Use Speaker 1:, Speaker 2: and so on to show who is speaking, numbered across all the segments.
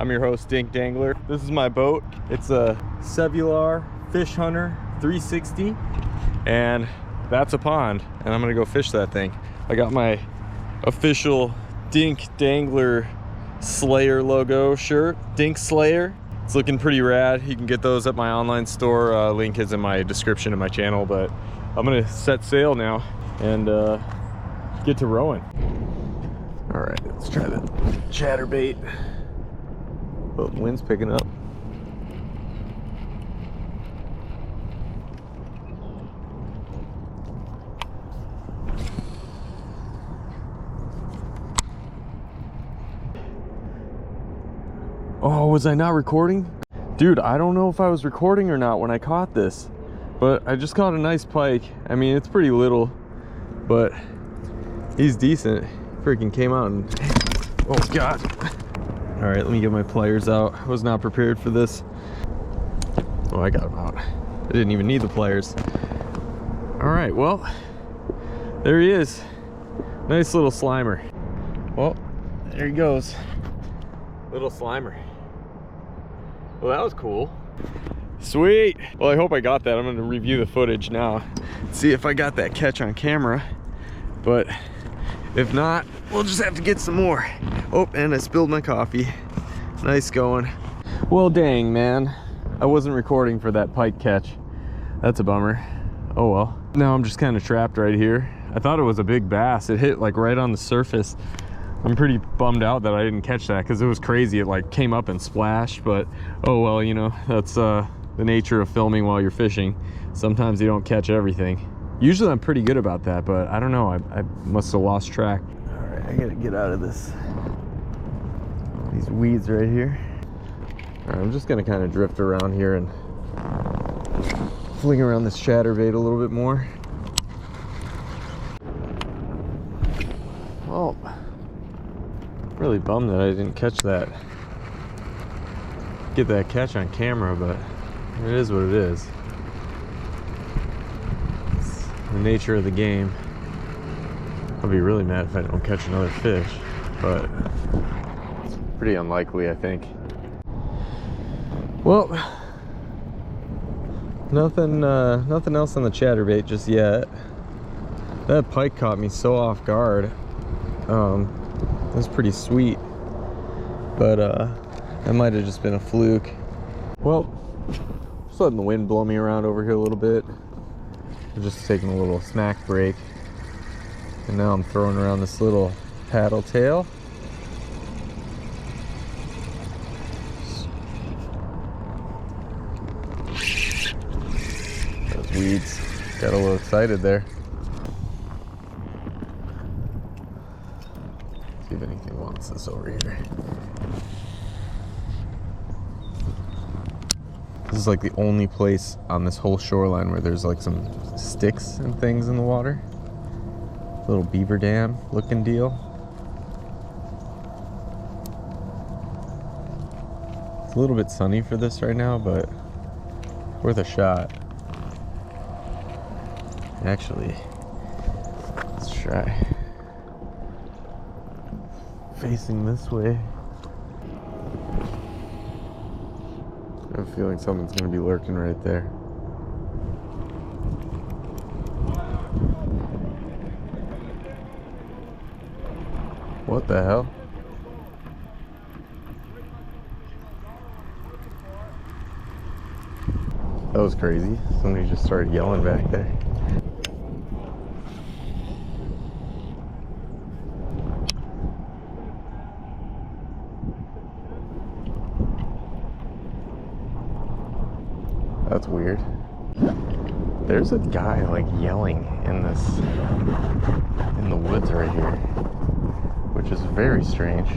Speaker 1: I'm your host, Dink Dangler. This is my boat. It's a Cellular Fish Hunter 360, and that's a pond, and I'm gonna go fish that thing. I got my official Dink Dangler Slayer logo shirt, Dink Slayer. It's looking pretty rad. You can get those at my online store. Link is in my description of my channel, but I'm gonna set sail now and get to rowing. All right, let's try the chatterbait. Oh, the wind's picking up. Oh, was I not recording? Dude, I don't know if I was recording or not when I caught this, but I just caught a nice pike. I mean, it's pretty little, but he's decent. Freaking came out and, oh God. All right, let me get my pliers out. I was not prepared for this. Oh, I got them out. I didn't even need the pliers. All right, well, there he is. Nice little slimer. Well, there he goes. Little slimer. Well, that was cool. Sweet. Well, I hope I got that. I'm gonna review the footage now. See if I got that catch on camera. But if not, we'll just have to get some more. Oh, and I spilled my coffee. Nice going. Well, dang, man. I wasn't recording for that pike catch. That's a bummer. Oh well. Now I'm just kind of trapped right here. I thought it was a big bass. It hit like right on the surface. I'm pretty bummed out that I didn't catch that because it was crazy. It like came up and splashed, but oh well, you know, that's the nature of filming while you're fishing. Sometimes you don't catch everything. Usually I'm pretty good about that, but I don't know, I must have lost track. All right, I gotta get out of these weeds right here. All right, I'm just gonna kind of drift around here and fling around this chatterbait a little bit more. Oh. Really bummed that I didn't catch that. Get that catch on camera, but it is what it is. It's the nature of the game. I'll be really mad if I don't catch another fish, but it's pretty unlikely, I think. Well, nothing else on the chatterbait just yet. That pike caught me so off guard. That's pretty sweet, but that might have just been a fluke. Well, just letting the wind blow me around over here a little bit. I'm just taking a little snack break, and now I'm throwing around this little paddle tail. Those weeds got a little excited there. See if anything wants this over here. This is like the only place on this whole shoreline where there's like some sticks and things in the water. Little beaver dam looking deal. It's a little bit sunny for this right now, but worth a shot. Actually, let's try facing this way. I have a feeling something's going to be lurking right there. What the hell? That was crazy. Somebody just started yelling back there. That's weird. There's a guy like yelling in the woods right here, which is very strange.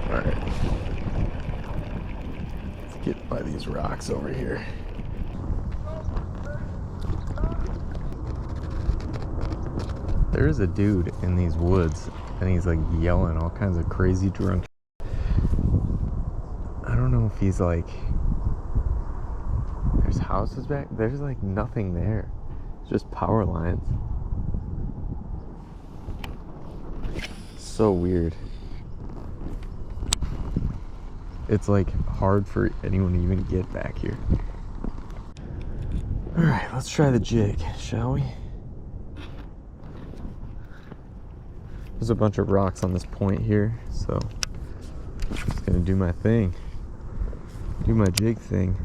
Speaker 1: All right, let's get by these rocks over here. There is a dude in these woods and he's like yelling all kinds of crazy drunk. I don't know if he's like, there's houses back, there's like nothing there. It's just power lines. So weird. It's like hard for anyone to even get back here. All right, let's try the jig, shall we? There's a bunch of rocks on this point here, so I'm just gonna do my thing. Do my jig thing.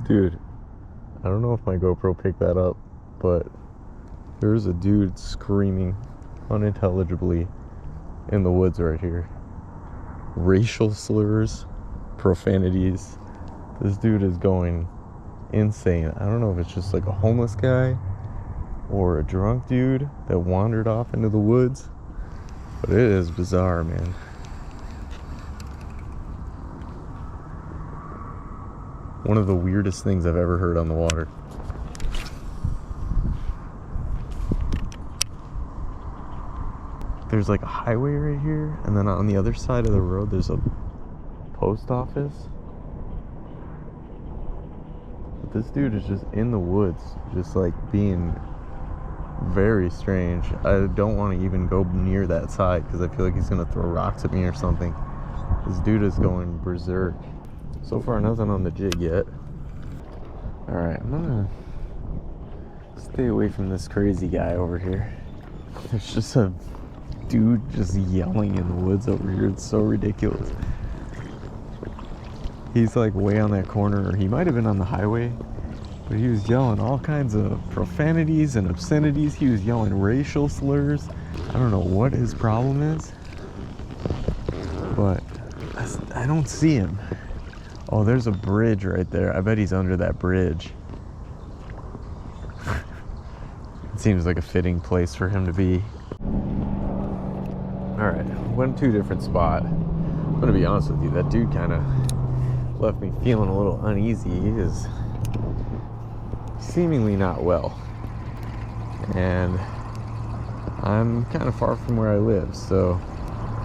Speaker 1: Dude, I don't know if my GoPro picked that up, but there's a dude screaming unintelligibly in the woods right here. Racial slurs, profanities. This dude is going insane. I don't know if it's just like a homeless guy or a drunk dude that wandered off into the woods, but it is bizarre, man. One of the weirdest things I've ever heard on the water. There's like a highway right here, and then on the other side of the road there's a post office. But this dude is just in the woods, just like being very strange. I don't want to even go near that side because I feel like he's gonna throw rocks at me or something. This dude is going berserk. So far, nothing on the jig yet. Alright, I'm gonna stay away from this crazy guy over here. There's just a dude just yelling in the woods over here. It's so ridiculous. He's like way on that corner, or he might have been on the highway, but he was yelling all kinds of profanities and obscenities. He was yelling racial slurs. I don't know what his problem is, but I don't see him. Oh, there's a bridge right there. I bet he's under that bridge. It seems like a fitting place for him to be. Alright, went to a different spot. I'm gonna be honest with you, that dude kind of left me feeling a little uneasy. He is seemingly not well. And I'm kind of far from where I live, so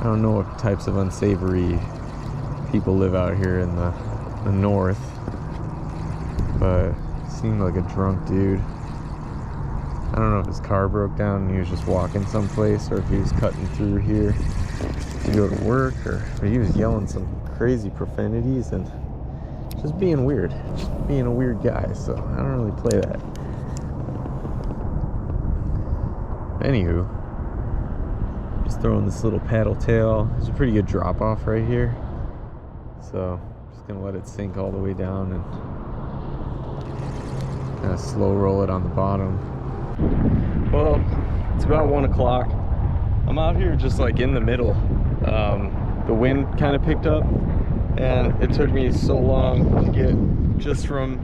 Speaker 1: I don't know what types of unsavory people live out here in the north, but he seemed like a drunk dude. I don't know if his car broke down and he was just walking someplace, or if he was cutting through here to go to work, but he was yelling some crazy profanities and just being weird, just being a weird guy, so I don't really play that. Anywho, just throwing this little paddle tail. There's a pretty good drop off right here, so gonna let it sink all the way down and kind of slow roll it on the bottom. Well, it's about 1 o'clock. I'm out here just like in the middle. The wind kind of picked up, and it took me so long to get just from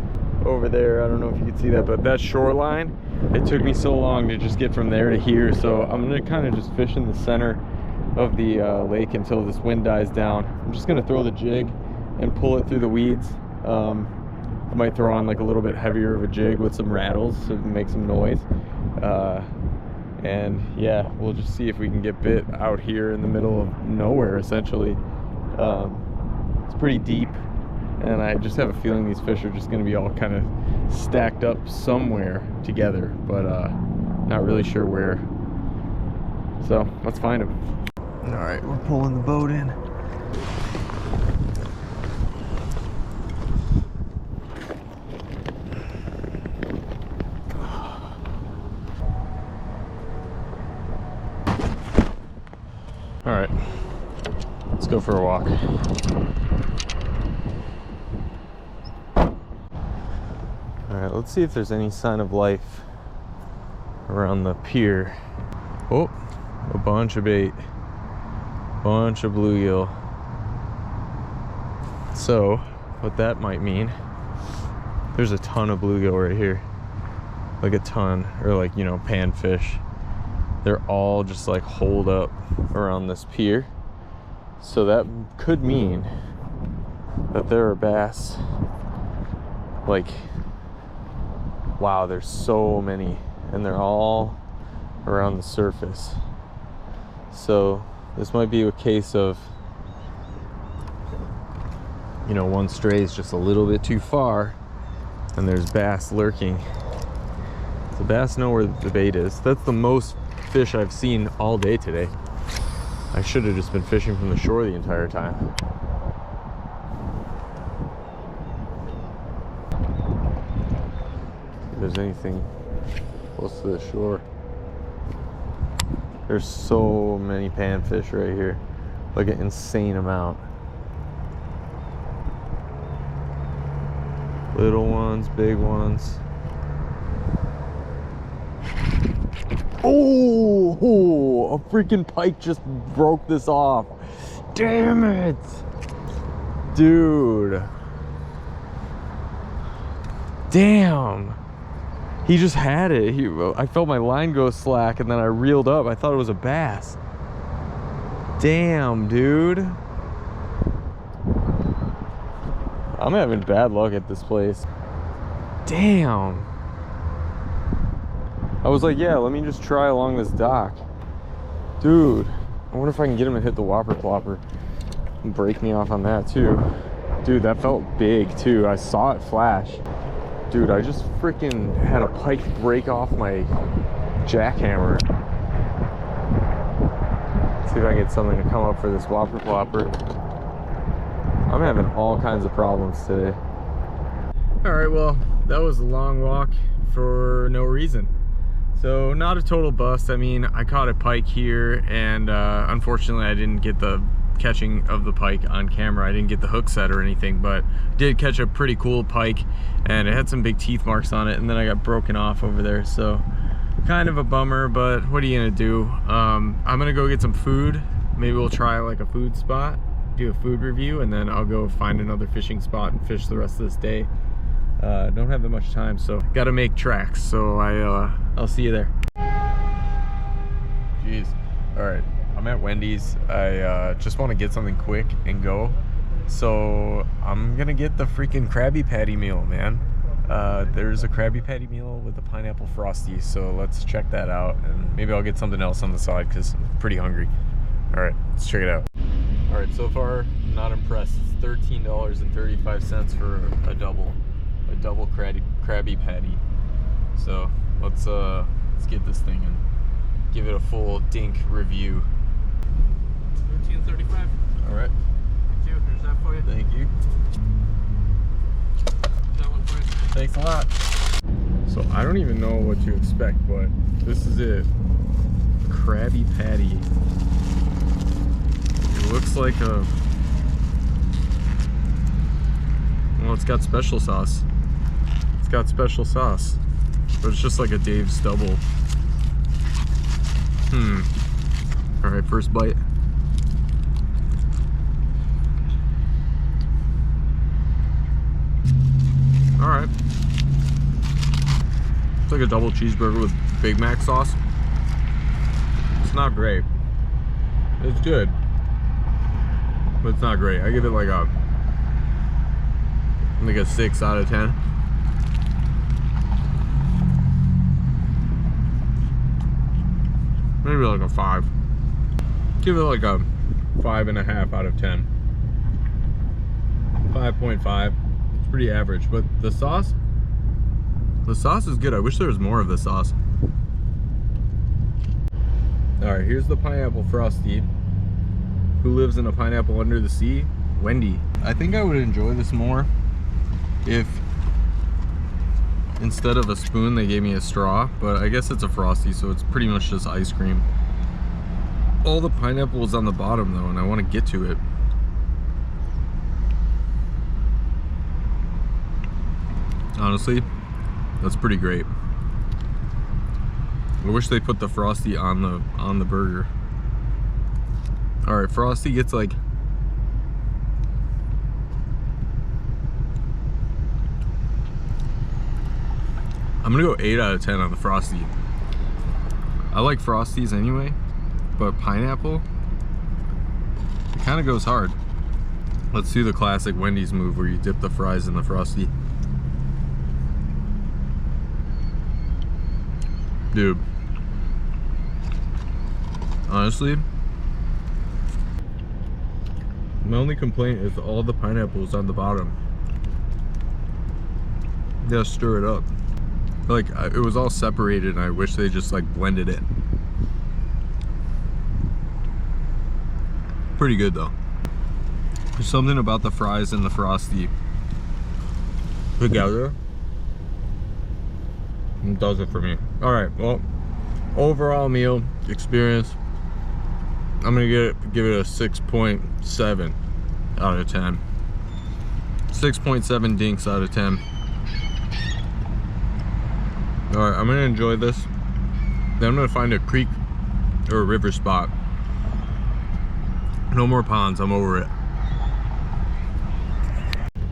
Speaker 1: over there. I don't know if you can see that, but that shoreline, it took me so long to just get from there to here. So I'm gonna kind of just fish in the center of the lake until this wind dies down. I'm just gonna throw the jig and pull it through the weeds. I might throw on like a little bit heavier of a jig with some rattles to make some noise. And yeah, we'll just see if we can get bit out here in the middle of nowhere, essentially. It's pretty deep, and I just have a feeling these fish are just gonna be all kind of stacked up somewhere together, but not really sure where. So let's find them. All right, we're pulling the boat in. All right, let's go for a walk. All right, let's see if there's any sign of life around the pier. Oh, a bunch of bait. Bunch of bluegill. So, what that might mean, there's a ton of bluegill right here. Like a ton, or like, you know, panfish. They're all just like holed up around this pier. So that could mean that there are bass. Like, wow, there's so many, and they're all around the surface. So this might be a case of, you know, one stray is just a little bit too far and there's bass lurking. The bass know where the bait is. That's the most fish I've seen all day today. I should have just been fishing from the shore the entire time. If there's anything close to the shore. There's so many panfish right here. Like an insane amount. Little ones, big ones. Oh, a freaking pike just broke this off. Damn it. Dude. Damn. He just had it. I felt my line go slack and then I reeled up. I thought it was a bass. Damn, dude. I'm having bad luck at this place. Damn. I was like, yeah, let me just try along this dock. Dude, I wonder if I can get him to hit the whopper plopper and break me off on that too. Dude, that felt big too. I saw it flash. Dude, I just freaking had a pike break off my jackhammer. See if I can get something to come up for this whopper plopper. I'm having all kinds of problems today. All right, well, that was a long walk for no reason. So not a total bust. I mean, I caught a pike here and unfortunately I didn't get the catching of the pike on camera. I didn't get the hook set or anything, but did catch a pretty cool pike and it had some big teeth marks on it, and then I got broken off over there. So kind of a bummer, but what are you gonna do? I'm gonna go get some food. Maybe we'll try like a food spot, do a food review, and then I'll go find another fishing spot and fish the rest of this day. Don't have that much time, so gotta make tracks. So I'll see you there. Jeez. All right, I'm at Wendy's. I just want to get something quick and go. So I'm gonna get the freaking Krabby Patty meal, man. There's a Krabby Patty meal with a pineapple frosty, so let's check that out, and maybe I'll get something else on the side because I'm pretty hungry. All right, let's check it out. All right, so far not impressed. It's $13.35 for a double Krabby Patty. So let's get this thing and give it a full dink review.
Speaker 2: $13.35.
Speaker 1: All right.
Speaker 2: Thank you. Here's that for you.
Speaker 1: Thank you.
Speaker 2: That one for you.
Speaker 1: Thanks a lot. So I don't even know what to expect, but this is it. Krabby Patty. It looks like a... Well, it's got special sauce. It's got special sauce. But it's just like a Dave's double. Alright, first bite. Alright. It's like a double cheeseburger with Big Mac sauce. It's not great. It's good. But it's not great. I give it like a 6 out of 10. Maybe like a 5. Give it like a 5.5 out of 10. 5.5. It's pretty average, but the sauce is good. I wish there was more of the sauce. All right, here's the pineapple frosty. Who lives in a pineapple under the sea? Wendy. I think I would enjoy this more if instead of a spoon they gave me a straw, but I guess it's a frosty, so it's pretty much just ice cream. All the pineapple is on the bottom though, and I want to get to it. Honestly, that's pretty great. I wish they put the Frosty on the burger. All right, Frosty gets like I'm gonna go 8 out of 10 on the Frosty. I like Frosties anyway, but pineapple, it kind of goes hard. Let's do the classic Wendy's move where you dip the fries in the Frosty. Dude, honestly, my only complaint is all the pineapples on the bottom. You gotta stir it up. Like, it was all separated and I wish they just like blended it. Pretty good though. There's something about the fries and the Frosty together. It does it for me. All right, well, overall meal experience, I'm gonna give it a 6.7 out of 10. 6.7 dinks out of 10. All right, I'm gonna enjoy this. Then I'm gonna find a creek or a river spot. No more ponds, I'm over it.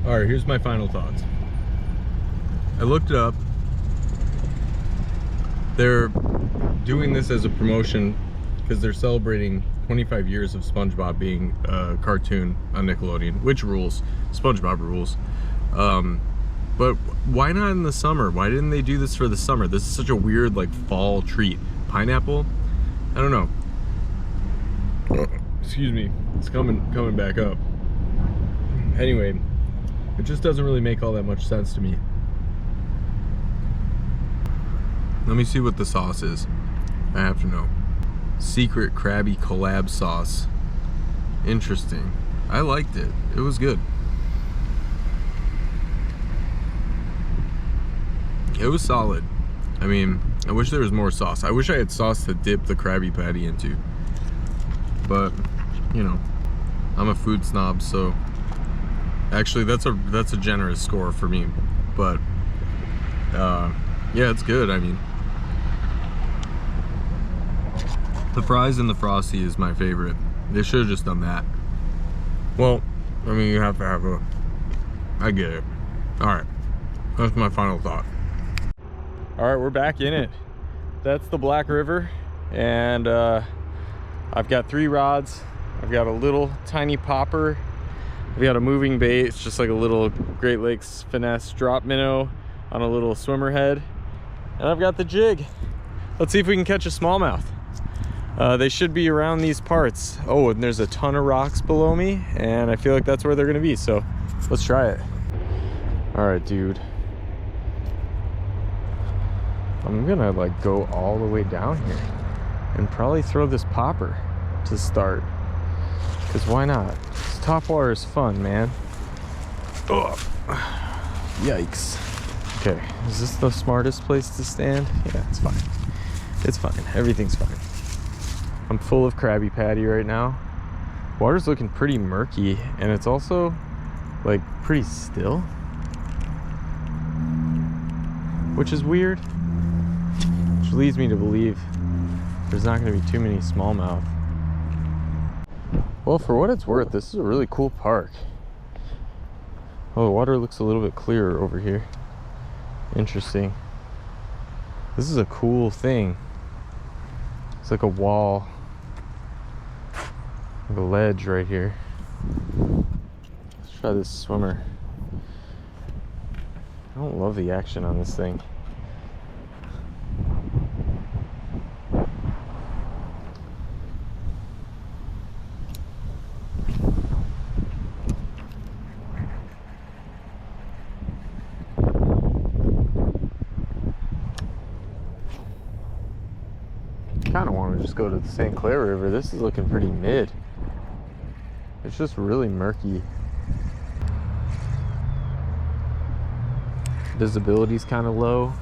Speaker 1: All right, here's my final thoughts. I looked it up. They're doing this as a promotion because they're celebrating 25 years of SpongeBob being a cartoon on Nickelodeon, which rules. SpongeBob rules. But why not in the summer? Why didn't they do this for the summer? This is such a weird like fall treat. Pineapple? I don't know. Excuse me. It's coming back up. Anyway, it just doesn't really make all that much sense to me. Let me see what the sauce is. I have to know. Secret Krabby collab sauce. Interesting. I liked it. It was good. It was solid. I mean, I wish there was more sauce. I wish I had sauce to dip the Krabby Patty into. But, you know, I'm a food snob, so actually that's a generous score for me. But yeah, it's good. I mean, the fries and the Frosty is my favorite. They should have just done that. Well, I mean, you have to have a... I get it. All right, that's my final thought. All right, we're back in it. That's the Black River, and I've got 3 rods. I've got a little tiny popper. I've got a moving bait. It's just like a little Great Lakes finesse drop minnow on a little swimmer head. And I've got the jig. Let's see if we can catch a smallmouth. They should be around these parts. Oh, and there's a ton of rocks below me, and I feel like that's where they're gonna be, so let's try it. All right, dude. I'm gonna like go all the way down here and probably throw this popper to start, because why not? This top water is fun, man. Oh, yikes. Okay, is this the smartest place to stand? Yeah, it's fine. It's fine, everything's fine. I'm full of Krabby Patty right now. Water's looking pretty murky, and it's also like pretty still, which is weird. Which leads me to believe there's not going to be too many smallmouth. Well, for what it's worth, this is a really cool park. Oh, the water looks a little bit clearer over here. Interesting. This is a cool thing. It's like a wall, like a ledge right here. Let's try this swimmer. I don't love the action on this thing. Kind of want to just go to the St. Clair River. This is looking pretty mid. It's just really murky. Visibility's kind of low.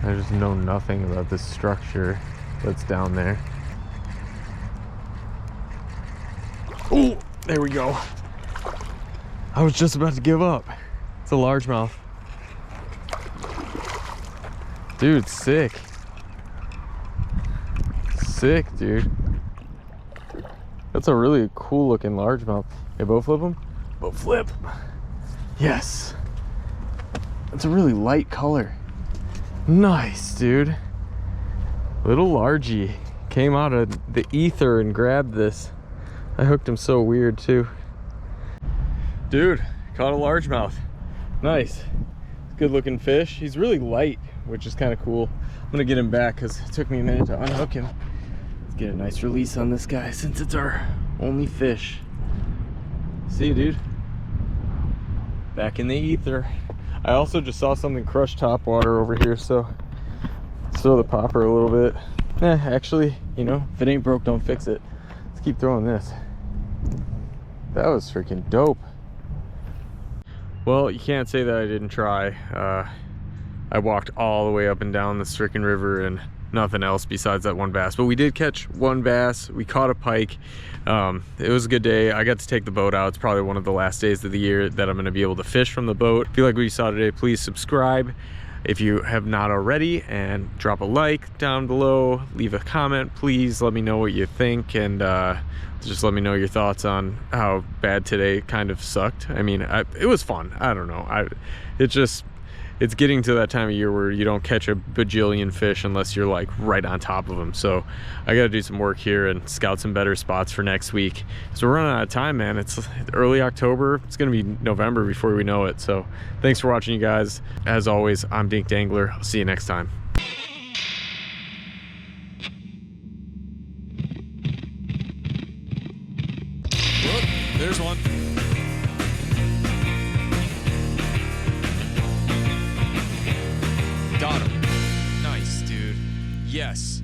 Speaker 1: I just know nothing about this structure that's down there. Oh, there we go. I was just about to give up. It's a largemouth. Dude, sick. Sick, dude. That's a really cool looking largemouth. Okay, bow flip them? Bow flip. Yes. That's a really light color. Nice, dude. Little largy. Came out of the ether and grabbed this. I hooked him so weird too. Dude, caught a largemouth. Nice. Good looking fish. He's really light, which is kind of cool. I'm gonna get him back because it took me a minute to unhook him. Let's get a nice release on this guy since it's our only fish. See you, dude. Back in the ether. I also just saw something crush top water over here, so let's throw the popper a little bit. Actually, you know, if it ain't broke, don't fix it. Let's keep throwing this. That was freaking dope. Well, you can't say that I didn't try. I walked all the way up and down the freaking river and nothing else besides that one bass. But we did catch one bass. We caught a pike. It was a good day. I got to take the boat out. It's probably one of the last days of the year that I'm going to be able to fish from the boat. If you like what you saw today, please subscribe if you have not already, and drop a like down below. Leave a comment, please. Let me know what you think, and just let me know your thoughts on how bad today kind of sucked. I mean, it was fun. I don't know. It's getting to that time of year where you don't catch a bajillion fish unless you're like right on top of them. So I got to do some work here and scout some better spots for next week. So we're running out of time, man. It's early October. It's going to be November before we know it. So thanks for watching, you guys. As always, I'm Dink Dangler. I'll see you next time. Look, there's one. Got him. Nice, dude. Yes.